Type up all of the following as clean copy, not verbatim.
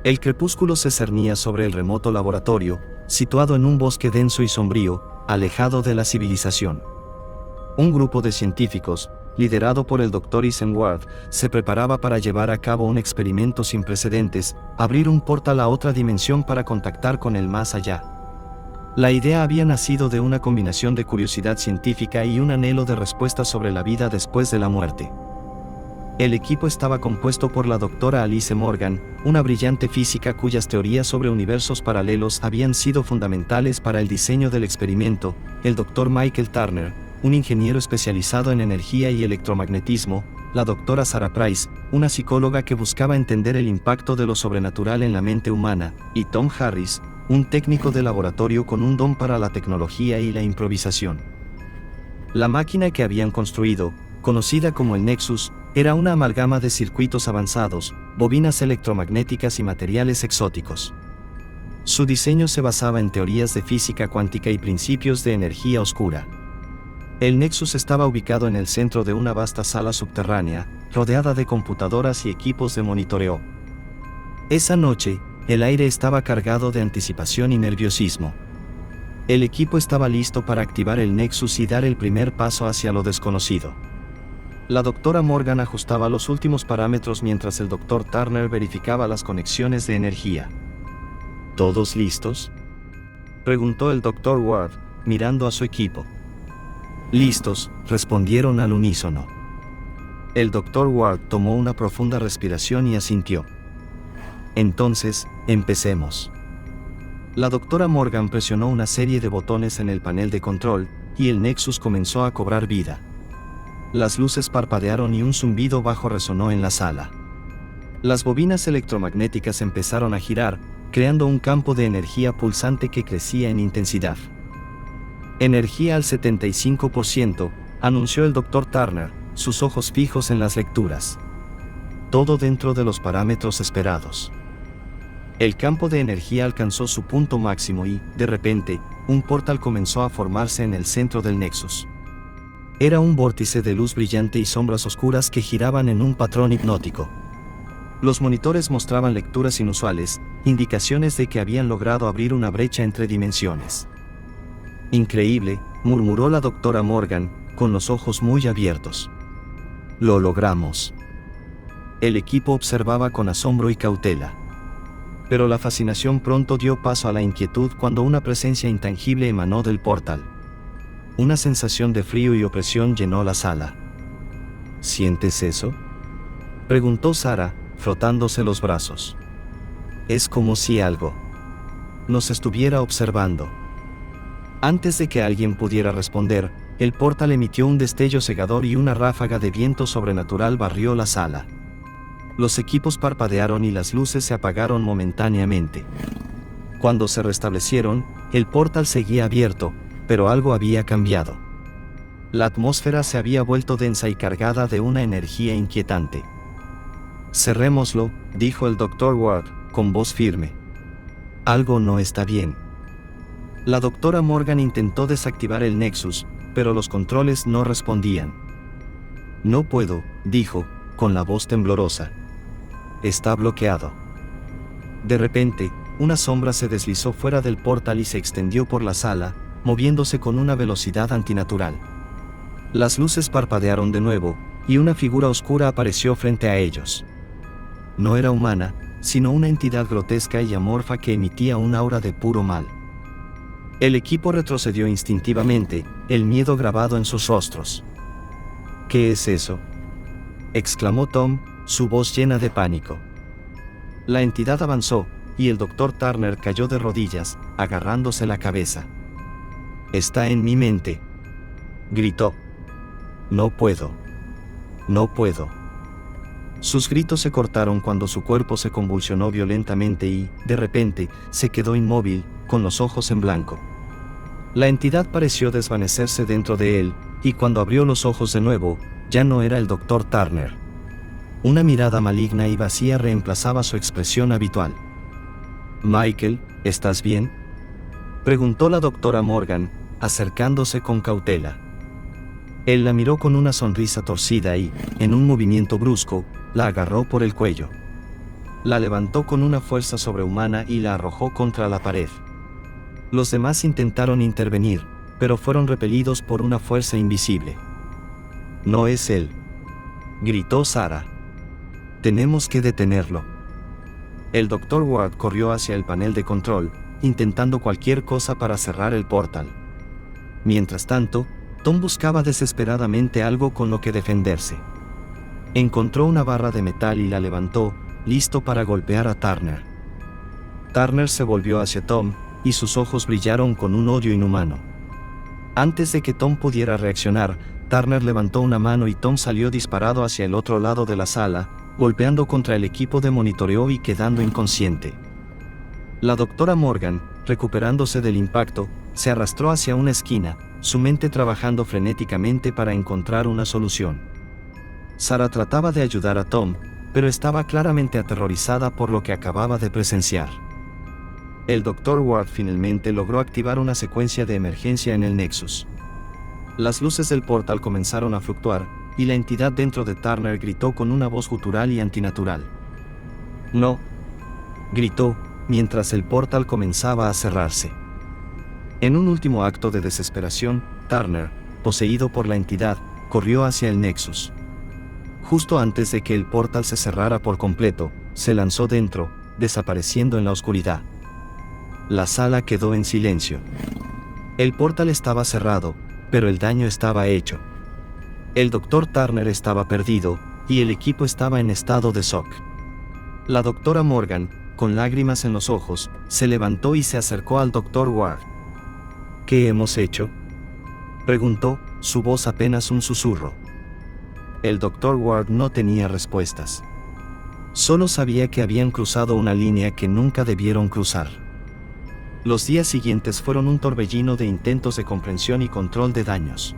El crepúsculo se cernía sobre el remoto laboratorio, situado en un bosque denso y sombrío, alejado de la civilización. Un grupo de científicos, liderado por el Dr. Isengard, se preparaba para llevar a cabo un experimento sin precedentes, abrir un portal a otra dimensión para contactar con el más allá. La idea había nacido de una combinación de curiosidad científica y un anhelo de respuesta sobre la vida después de la muerte. El equipo estaba compuesto por la doctora Alice Morgan, una brillante física cuyas teorías sobre universos paralelos habían sido fundamentales para el diseño del experimento, el Dr. Michael Turner, un ingeniero especializado en energía y electromagnetismo, la doctora Sarah Price, una psicóloga que buscaba entender el impacto de lo sobrenatural en la mente humana, y Tom Harris, un técnico de laboratorio con un don para la tecnología y la improvisación. La máquina que habían construido, conocida como el Nexus, era una amalgama de circuitos avanzados, bobinas electromagnéticas y materiales exóticos. Su diseño se basaba en teorías de física cuántica y principios de energía oscura. El Nexus estaba ubicado en el centro de una vasta sala subterránea, rodeada de computadoras y equipos de monitoreo. Esa noche, el aire estaba cargado de anticipación y nerviosismo. El equipo estaba listo para activar el Nexus y dar el primer paso hacia lo desconocido. La doctora Morgan ajustaba los últimos parámetros mientras el Dr. Turner verificaba las conexiones de energía. ¿Todos listos?, preguntó el Dr. Ward, mirando a su equipo. Listos, respondieron al unísono. El Dr. Ward tomó una profunda respiración y asintió. Entonces, empecemos. La doctora Morgan presionó una serie de botones en el panel de control, y el Nexus comenzó a cobrar vida. Las luces parpadearon y un zumbido bajo resonó en la sala. Las bobinas electromagnéticas empezaron a girar, creando un campo de energía pulsante que crecía en intensidad. Energía al 75%, anunció el Dr. Turner, sus ojos fijos en las lecturas. Todo dentro de los parámetros esperados. El campo de energía alcanzó su punto máximo y, de repente, un portal comenzó a formarse en el centro del Nexus. Era un vórtice de luz brillante y sombras oscuras que giraban en un patrón hipnótico. Los monitores mostraban lecturas inusuales, indicaciones de que habían logrado abrir una brecha entre dimensiones. Increíble, murmuró la doctora Morgan, con los ojos muy abiertos. Lo logramos. El equipo observaba con asombro y cautela. Pero la fascinación pronto dio paso a la inquietud cuando una presencia intangible emanó del portal. Una sensación de frío y opresión llenó la sala. ¿Sientes eso?, preguntó Sarah, frotándose los brazos. Es como si algo nos estuviera observando. Antes de que alguien pudiera responder, el portal emitió un destello cegador y una ráfaga de viento sobrenatural barrió la sala. Los equipos parpadearon y las luces se apagaron momentáneamente. Cuando se restablecieron, el portal seguía abierto, pero algo había cambiado. La atmósfera se había vuelto densa y cargada de una energía inquietante. Cerrémoslo, dijo el Dr. Ward, con voz firme. Algo no está bien. La doctora Morgan intentó desactivar el Nexus, pero los controles no respondían. No puedo, dijo, con la voz temblorosa. Está bloqueado. De repente, una sombra se deslizó fuera del portal y se extendió por la sala, moviéndose con una velocidad antinatural. Las luces parpadearon de nuevo, y una figura oscura apareció frente a ellos. No era humana, sino una entidad grotesca y amorfa que emitía un aura de puro mal. El equipo retrocedió instintivamente, el miedo grabado en sus rostros. ¿Qué es eso?, exclamó Tom, su voz llena de pánico. La entidad avanzó, y el Dr. Turner cayó de rodillas, agarrándose la cabeza. Está en mi mente, gritó. No puedo. No puedo. Sus gritos se cortaron cuando su cuerpo se convulsionó violentamente y, de repente, se quedó inmóvil, con los ojos en blanco. La entidad pareció desvanecerse dentro de él, y cuando abrió los ojos de nuevo, ya no era el Dr. Turner. Una mirada maligna y vacía reemplazaba su expresión habitual. Michael, ¿estás bien?, preguntó la doctora Morgan, acercándose con cautela. Él la miró con una sonrisa torcida y, en un movimiento brusco, la agarró por el cuello. La levantó con una fuerza sobrehumana y la arrojó contra la pared. Los demás intentaron intervenir, pero fueron repelidos por una fuerza invisible. «No es él», gritó Sarah. «Tenemos que detenerlo». El Dr. Ward corrió hacia el panel de control, intentando cualquier cosa para cerrar el portal. Mientras tanto, Tom buscaba desesperadamente algo con lo que defenderse. Encontró una barra de metal y la levantó, listo para golpear a Turner. Turner se volvió hacia Tom, y sus ojos brillaron con un odio inhumano. Antes de que Tom pudiera reaccionar, Turner levantó una mano y Tom salió disparado hacia el otro lado de la sala, golpeando contra el equipo de monitoreo y quedando inconsciente. La doctora Morgan, recuperándose del impacto, se arrastró hacia una esquina, su mente trabajando frenéticamente para encontrar una solución. Sarah trataba de ayudar a Tom, pero estaba claramente aterrorizada por lo que acababa de presenciar. El Dr. Ward finalmente logró activar una secuencia de emergencia en el Nexus. Las luces del portal comenzaron a fluctuar, y la entidad dentro de Turner gritó con una voz gutural y antinatural. «No», gritó, mientras el portal comenzaba a cerrarse. En un último acto de desesperación, Turner, poseído por la entidad, corrió hacia el Nexus. Justo antes de que el portal se cerrara por completo, se lanzó dentro, desapareciendo en la oscuridad. La sala quedó en silencio. El portal estaba cerrado, pero el daño estaba hecho. El Dr. Turner estaba perdido, y el equipo estaba en estado de shock. La doctora Morgan, con lágrimas en los ojos, se levantó y se acercó al Dr. Ward. «¿Qué hemos hecho?», preguntó, su voz apenas un susurro. El Dr. Ward no tenía respuestas. Solo sabía que habían cruzado una línea que nunca debieron cruzar. Los días siguientes fueron un torbellino de intentos de comprensión y control de daños.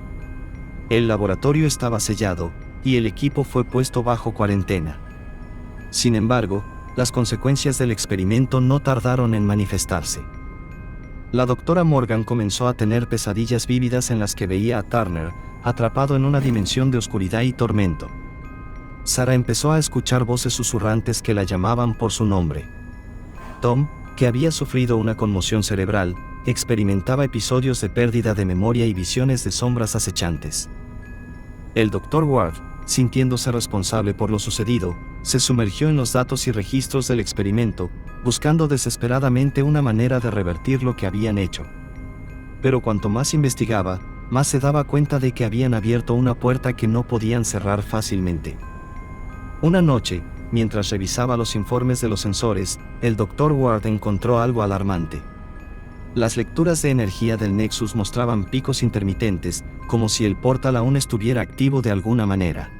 El laboratorio estaba sellado, y el equipo fue puesto bajo cuarentena. Sin embargo, las consecuencias del experimento no tardaron en manifestarse. La doctora Morgan comenzó a tener pesadillas vívidas en las que veía a Turner, atrapado en una dimensión de oscuridad y tormento. Sarah empezó a escuchar voces susurrantes que la llamaban por su nombre. Tom, que había sufrido una conmoción cerebral, experimentaba episodios de pérdida de memoria y visiones de sombras acechantes. El Dr. Ward, sintiéndose responsable por lo sucedido, se sumergió en los datos y registros del experimento, buscando desesperadamente una manera de revertir lo que habían hecho. Pero cuanto más investigaba, más se daba cuenta de que habían abierto una puerta que no podían cerrar fácilmente. Una noche, mientras revisaba los informes de los sensores, el Dr. Ward encontró algo alarmante. Las lecturas de energía del Nexus mostraban picos intermitentes, como si el portal aún estuviera activo de alguna manera.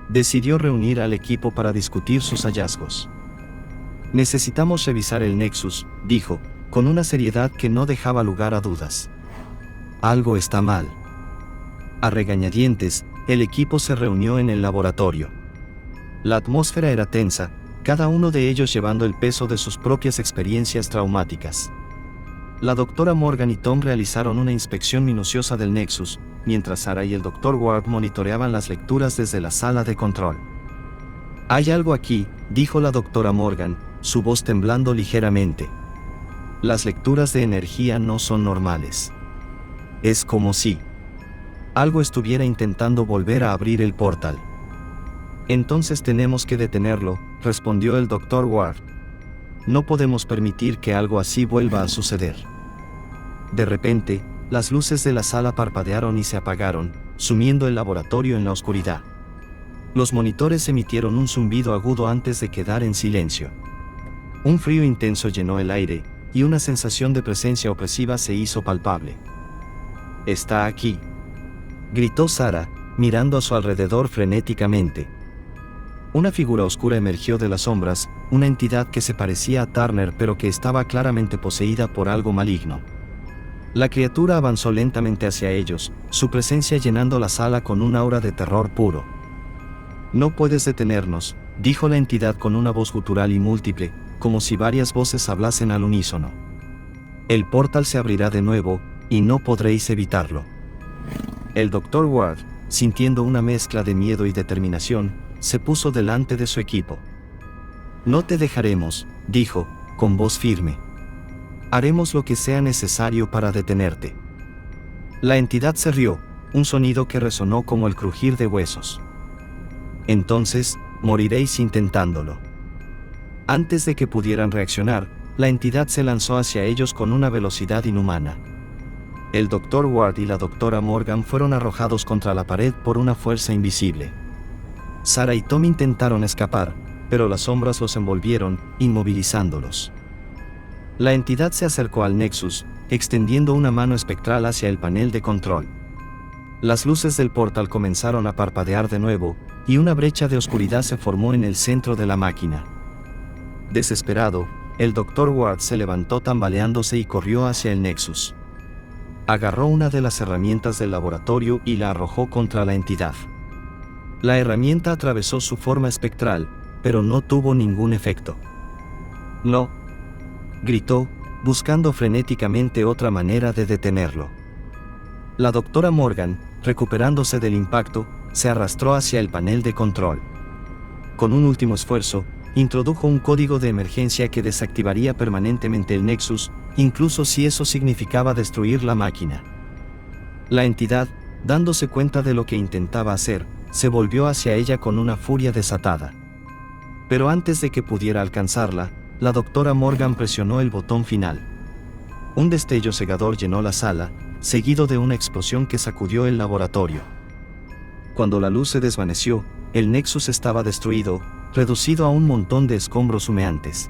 Decidió reunir al equipo para discutir sus hallazgos. «Necesitamos revisar el Nexus», dijo, con una seriedad que no dejaba lugar a dudas. «Algo está mal». A regañadientes, el equipo se reunió en el laboratorio. La atmósfera era tensa, cada uno de ellos llevando el peso de sus propias experiencias traumáticas. La doctora Morgan y Tom realizaron una inspección minuciosa del Nexus, mientras Sarah y el Dr. Ward monitoreaban las lecturas desde la sala de control. «Hay algo aquí», dijo la doctora Morgan, su voz temblando ligeramente. «Las lecturas de energía no son normales. Es como si algo estuviera intentando volver a abrir el portal». «Entonces tenemos que detenerlo», respondió el Dr. Ward. «No podemos permitir que algo así vuelva a suceder». De repente, las luces de la sala parpadearon y se apagaron, sumiendo el laboratorio en la oscuridad. Los monitores emitieron un zumbido agudo antes de quedar en silencio. Un frío intenso llenó el aire, y una sensación de presencia opresiva se hizo palpable. «Está aquí», gritó Sarah, mirando a su alrededor frenéticamente. Una figura oscura emergió de las sombras, una entidad que se parecía a Turner pero que estaba claramente poseída por algo maligno. La criatura avanzó lentamente hacia ellos, su presencia llenando la sala con un aura de terror puro. «No puedes detenernos», dijo la entidad con una voz gutural y múltiple, como si varias voces hablasen al unísono. «El portal se abrirá de nuevo, y no podréis evitarlo». El Dr. Ward, sintiendo una mezcla de miedo y determinación, se puso delante de su equipo. No te dejaremos, dijo, con voz firme. Haremos lo que sea necesario para detenerte. La entidad se rió, un sonido que resonó como el crujir de huesos. Entonces, moriréis intentándolo. Antes de que pudieran reaccionar, la entidad se lanzó hacia ellos con una velocidad inhumana. El Dr. Ward y la Dra. Morgan fueron arrojados contra la pared por una fuerza invisible. Sarah y Tom intentaron escapar, pero las sombras los envolvieron, inmovilizándolos. La entidad se acercó al Nexus, extendiendo una mano espectral hacia el panel de control. Las luces del portal comenzaron a parpadear de nuevo, y una brecha de oscuridad se formó en el centro de la máquina. Desesperado, el Dr. Ward se levantó tambaleándose y corrió hacia el Nexus. Agarró una de las herramientas del laboratorio y la arrojó contra la entidad. La herramienta atravesó su forma espectral, pero no tuvo ningún efecto. «No», gritó, buscando frenéticamente otra manera de detenerlo. La Dra. Morgan, recuperándose del impacto, se arrastró hacia el panel de control. Con un último esfuerzo, introdujo un código de emergencia que desactivaría permanentemente el Nexus, incluso si eso significaba destruir la máquina. La entidad, dándose cuenta de lo que intentaba hacer, se volvió hacia ella con una furia desatada. Pero antes de que pudiera alcanzarla, la Dra. Morgan presionó el botón final. Un destello cegador llenó la sala, seguido de una explosión que sacudió el laboratorio. Cuando la luz se desvaneció, el Nexus estaba destruido, reducido a un montón de escombros humeantes.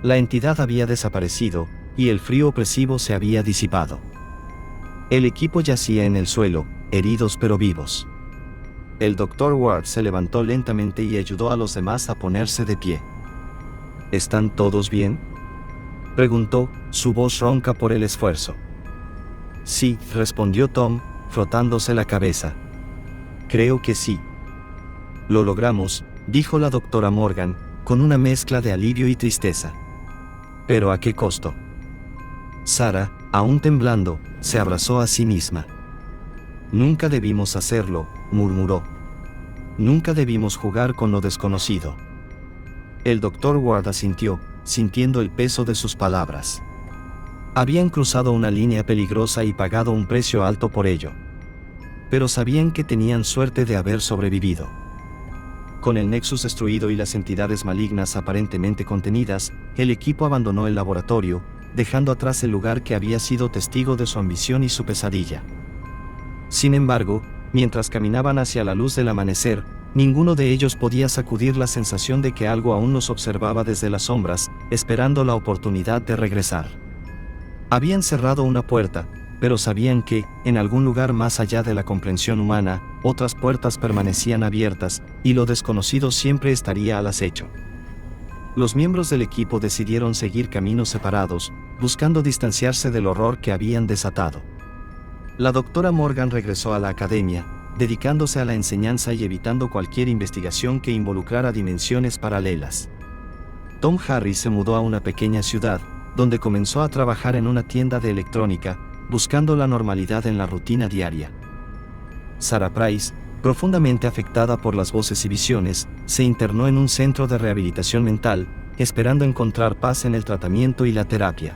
La entidad había desaparecido, y el frío opresivo se había disipado. El equipo yacía en el suelo, heridos pero vivos. El Dr. Ward se levantó lentamente y ayudó a los demás a ponerse de pie. ¿Están todos bien?, preguntó, su voz ronca por el esfuerzo. Sí, respondió Tom, frotándose la cabeza. Creo que sí. Lo logramos, dijo la Dra. Morgan, con una mezcla de alivio y tristeza. ¿Pero a qué costo? Sarah, aún temblando, se abrazó a sí misma. Nunca debimos hacerlo, murmuró. Nunca debimos jugar con lo desconocido. El Dr. Ward asintió, sintiendo el peso de sus palabras. Habían cruzado una línea peligrosa y pagado un precio alto por ello. Pero sabían que tenían suerte de haber sobrevivido. Con el Nexus destruido y las entidades malignas aparentemente contenidas, el equipo abandonó el laboratorio, dejando atrás el lugar que había sido testigo de su ambición y su pesadilla. Sin embargo, mientras caminaban hacia la luz del amanecer, ninguno de ellos podía sacudir la sensación de que algo aún los observaba desde las sombras, esperando la oportunidad de regresar. Habían cerrado una puerta, pero sabían que, en algún lugar más allá de la comprensión humana, otras puertas permanecían abiertas, y lo desconocido siempre estaría al acecho. Los miembros del equipo decidieron seguir caminos separados, buscando distanciarse del horror que habían desatado. La Dra. Morgan regresó a la academia, dedicándose a la enseñanza y evitando cualquier investigación que involucrara dimensiones paralelas. Tom Harris se mudó a una pequeña ciudad, donde comenzó a trabajar en una tienda de electrónica, buscando la normalidad en la rutina diaria. Sarah Price, profundamente afectada por las voces y visiones, se internó en un centro de rehabilitación mental, esperando encontrar paz en el tratamiento y la terapia.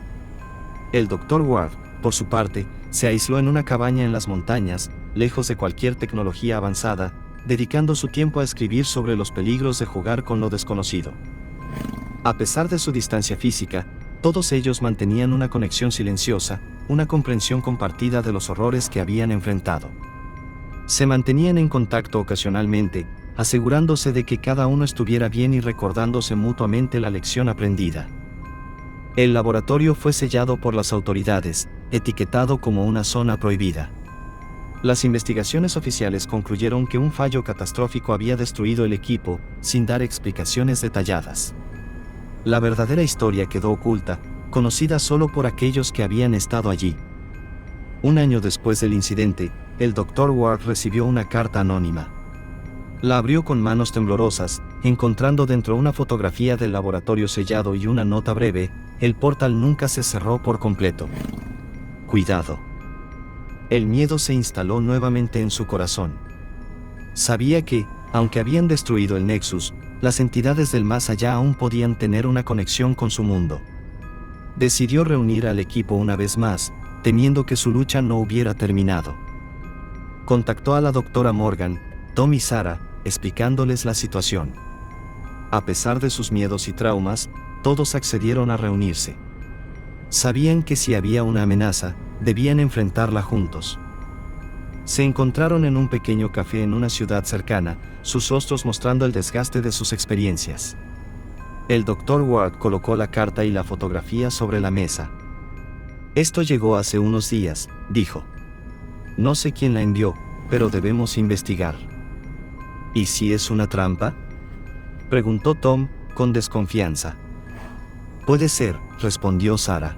El Dr. Ward, por su parte, se aisló en una cabaña en las montañas, lejos de cualquier tecnología avanzada, dedicando su tiempo a escribir sobre los peligros de jugar con lo desconocido. A pesar de su distancia física, todos ellos mantenían una conexión silenciosa, una comprensión compartida de los horrores que habían enfrentado. Se mantenían en contacto ocasionalmente, asegurándose de que cada uno estuviera bien y recordándose mutuamente la lección aprendida. El laboratorio fue sellado por las autoridades, etiquetado como una zona prohibida. Las investigaciones oficiales concluyeron que un fallo catastrófico había destruido el equipo, sin dar explicaciones detalladas. La verdadera historia quedó oculta, conocida solo por aquellos que habían estado allí. Un año después del incidente, el Dr. Ward recibió una carta anónima. La abrió con manos temblorosas, encontrando dentro una fotografía del laboratorio sellado y una nota breve: el portal nunca se cerró por completo. Cuidado. El miedo se instaló nuevamente en su corazón. Sabía que, aunque habían destruido el Nexus, las entidades del más allá aún podían tener una conexión con su mundo. Decidió reunir al equipo una vez más, temiendo que su lucha no hubiera terminado. Contactó a la doctora Morgan, Tom y Sarah, explicándoles la situación. A pesar de sus miedos y traumas, todos accedieron a reunirse. Sabían que si había una amenaza, debían enfrentarla juntos. Se encontraron en un pequeño café en una ciudad cercana, sus rostros mostrando el desgaste de sus experiencias. El Dr. Ward colocó la carta y la fotografía sobre la mesa. Esto llegó hace unos días, dijo. No sé quién la envió, pero debemos investigar. ¿Y si es una trampa?, preguntó Tom, con desconfianza. Puede ser, respondió Sarah.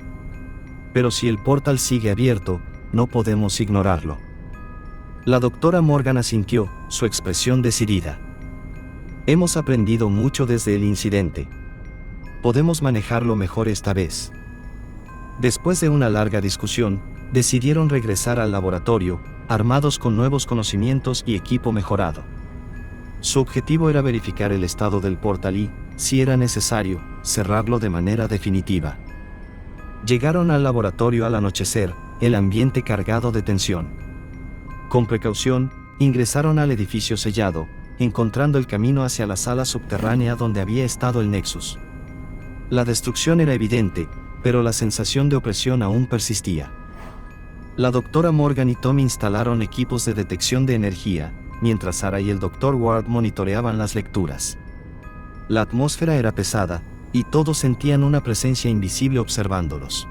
Pero si el portal sigue abierto, no podemos ignorarlo. La doctora Morgan asintió, su expresión decidida. Hemos aprendido mucho desde el incidente. Podemos manejarlo mejor esta vez. Después de una larga discusión, decidieron regresar al laboratorio, armados con nuevos conocimientos y equipo mejorado. Su objetivo era verificar el estado del portal y, si era necesario, cerrarlo de manera definitiva. Llegaron al laboratorio al anochecer, el ambiente cargado de tensión. Con precaución, ingresaron al edificio sellado, encontrando el camino hacia la sala subterránea donde había estado el Nexus. La destrucción era evidente, pero la sensación de opresión aún persistía. La doctora Morgan y Tom instalaron equipos de detección de energía, mientras Sarah y el Dr. Ward monitoreaban las lecturas. La atmósfera era pesada, y todos sentían una presencia invisible observándolos.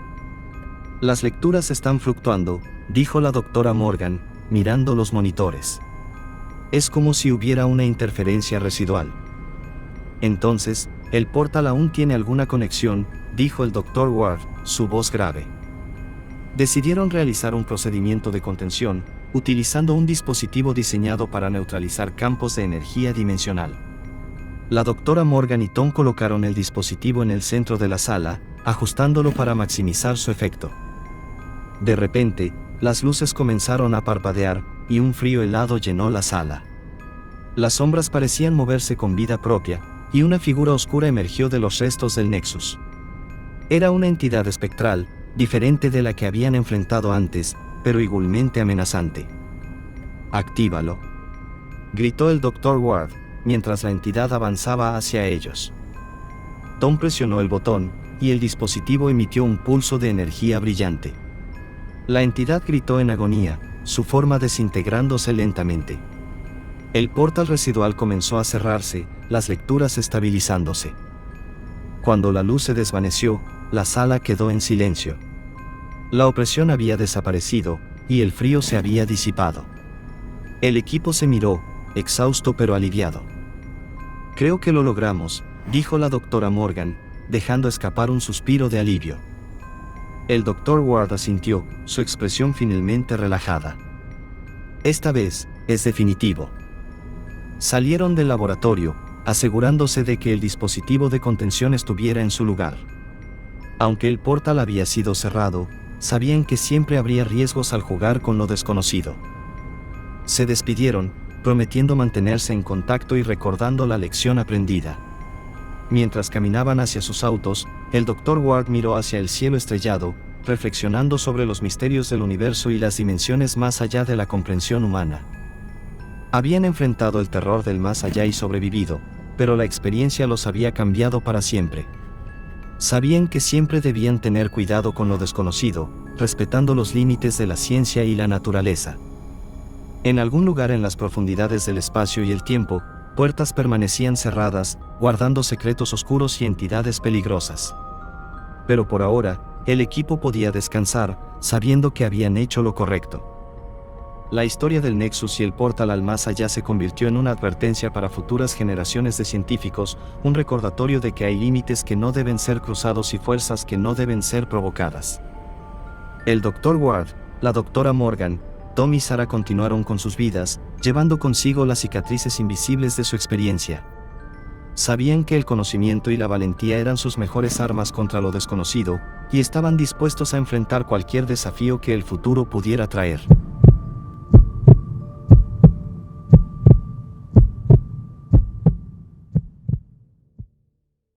Las lecturas están fluctuando, dijo la doctora Morgan, mirando los monitores. Es como si hubiera una interferencia residual. Entonces, el portal aún tiene alguna conexión, dijo el Dr. Ward, su voz grave. Decidieron realizar un procedimiento de contención, utilizando un dispositivo diseñado para neutralizar campos de energía dimensional. La doctora Morgan y Tom colocaron el dispositivo en el centro de la sala, ajustándolo para maximizar su efecto. De repente, las luces comenzaron a parpadear, y un frío helado llenó la sala. Las sombras parecían moverse con vida propia, y una figura oscura emergió de los restos del Nexus. Era una entidad espectral, diferente de la que habían enfrentado antes, pero igualmente amenazante. «Actívalo», gritó el Dr. Ward, mientras la entidad avanzaba hacia ellos. Tom presionó el botón, y el dispositivo emitió un pulso de energía brillante. La entidad gritó en agonía, su forma desintegrándose lentamente. El portal residual comenzó a cerrarse, las lecturas estabilizándose. Cuando la luz se desvaneció, la sala quedó en silencio. La opresión había desaparecido, y el frío se había disipado. El equipo se miró, exhausto pero aliviado. «Creo que lo logramos», dijo la doctora Morgan, dejando escapar un suspiro de alivio. El Dr. Ward asintió, su expresión finalmente relajada. «Esta vez, es definitivo». Salieron del laboratorio, asegurándose de que el dispositivo de contención estuviera en su lugar. Aunque el portal había sido cerrado, sabían que siempre habría riesgos al jugar con lo desconocido. Se despidieron, prometiendo mantenerse en contacto y recordando la lección aprendida. Mientras caminaban hacia sus autos, el Dr. Ward miró hacia el cielo estrellado, reflexionando sobre los misterios del universo y las dimensiones más allá de la comprensión humana. Habían enfrentado el terror del más allá y sobrevivido, pero la experiencia los había cambiado para siempre. Sabían que siempre debían tener cuidado con lo desconocido, respetando los límites de la ciencia y la naturaleza. En algún lugar en las profundidades del espacio y el tiempo, puertas permanecían cerradas, guardando secretos oscuros y entidades peligrosas. Pero por ahora, el equipo podía descansar, sabiendo que habían hecho lo correcto. La historia del Nexus y el portal al más allá se convirtió en una advertencia para futuras generaciones de científicos, un recordatorio de que hay límites que no deben ser cruzados y fuerzas que no deben ser provocadas. El Dr. Ward, la doctora Morgan, Tom y Sarah continuaron con sus vidas, llevando consigo las cicatrices invisibles de su experiencia. Sabían que el conocimiento y la valentía eran sus mejores armas contra lo desconocido, y estaban dispuestos a enfrentar cualquier desafío que el futuro pudiera traer.